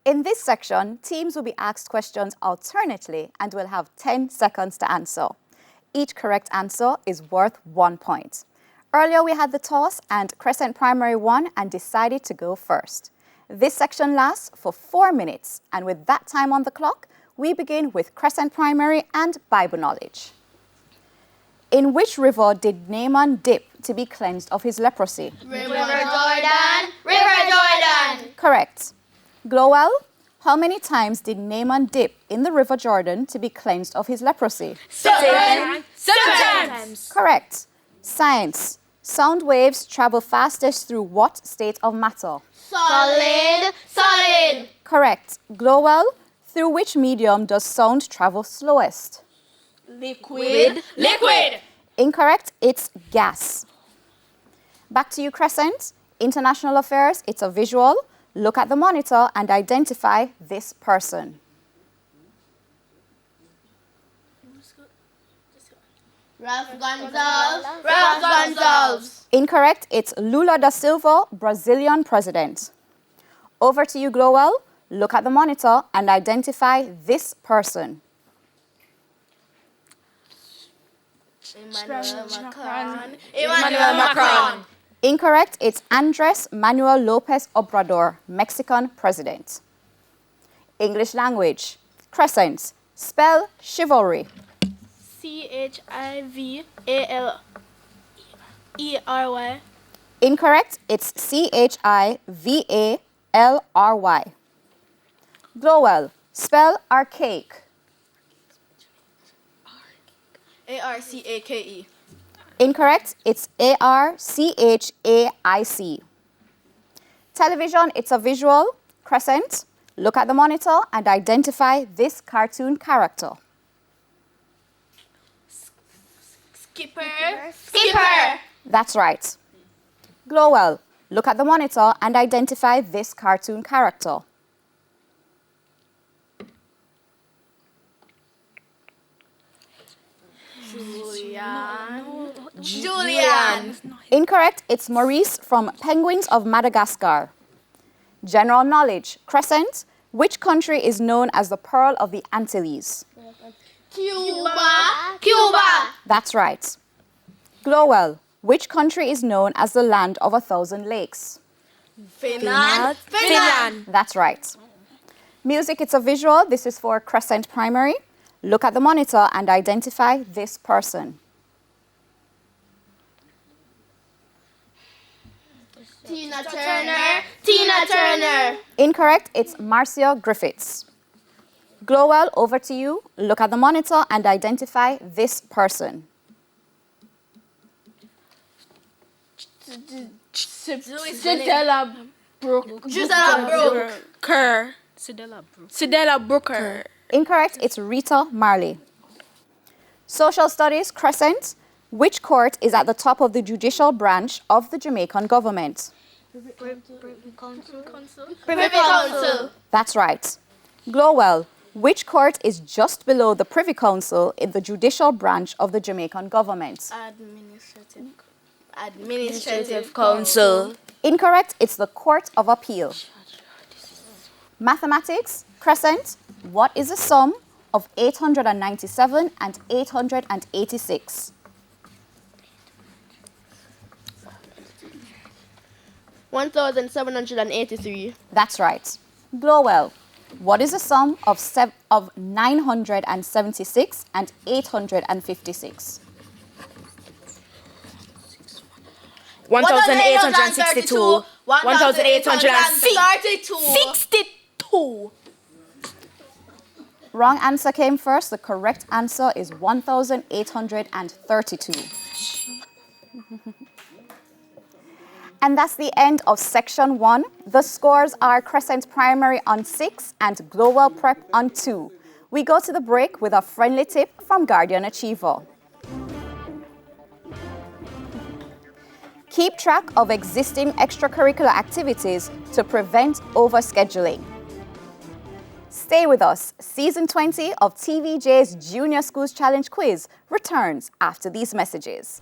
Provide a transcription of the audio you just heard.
In this section, teams will be asked questions alternately and will have 10 seconds to answer. Each correct answer is worth 1 point. Earlier we had the toss and Crescent Primary won and decided to go first. This section lasts for 4 minutes, and with that time on the clock, we begin with Crescent Primary and Bible knowledge. In which river did Naaman dip to be cleansed of his leprosy? River Jordan! River Jordan! Correct. Glowell, how many times did Naaman dip in the River Jordan to be cleansed of his leprosy? 7 times! Correct. Science. Sound waves travel fastest through what state of matter? Solid! Solid! Correct. Glowell, through which medium does sound travel slowest? Liquid! Liquid! Incorrect. It's gas. Back to you, Crescent. International affairs, it's a visual. Look at the monitor and identify this person. Ralph Gonsalves! Ralph Gonsalves! Incorrect. It's Lula da Silva, Brazilian president. Over to you, Glowell. Look at the monitor and identify this person. Emmanuel Macron! Incorrect. It's Andres Manuel Lopez Obrador, Mexican president. English language. Crescent. Spell chivalry. Chivalry. Incorrect. It's Chivalry. Glowell. Spell archaic. Arcake. Incorrect. It's Archaic. Television, it's a visual. Crescent. Look at the monitor and identify this cartoon character. Skipper. Skipper! That's right. Glowell. Look at the monitor and identify this cartoon character. Julian! Incorrect. It's Maurice from Penguins of Madagascar. General knowledge. Crescent. Which country is known as the Pearl of the Antilles? Cuba! Cuba! That's right. Glowell. Which country is known as the land of 1,000 lakes? Finland! Finland! That's right. Music, it's a visual. This is for Crescent Primary. Look at the monitor and identify this person. Tina Turner! Tina Turner! Incorrect. It's Marcia Griffiths. Glowell, over to you. Look at the monitor and identify this person. Cedella Brooker. Cedella Brooker. Incorrect. It's Rita Marley. Social studies, Crescent. Which court is at the top of the judicial branch of the Jamaican government? Privy Council! That's right. Glowell. Which court is just below the Privy Council in the judicial branch of the Jamaican government? Administrative Council. Incorrect. It's the Court of Appeal. Mathematics, Crescent. What is the sum of 897 and 886? 1,783. That's right. Glowell. What is the sum of 976 and 856? 1,862. 1,862. Wrong answer came first. The correct answer is 1,832. And that's the end of section 1. The scores are Crescent Primary on 6 and Glowell Prep on 2. We go to the break with a friendly tip from Guardian Achiever. Keep track of existing extracurricular activities to prevent overscheduling. Stay with us. Season 20 of TVJ's Junior Schools Challenge Quiz returns after these messages.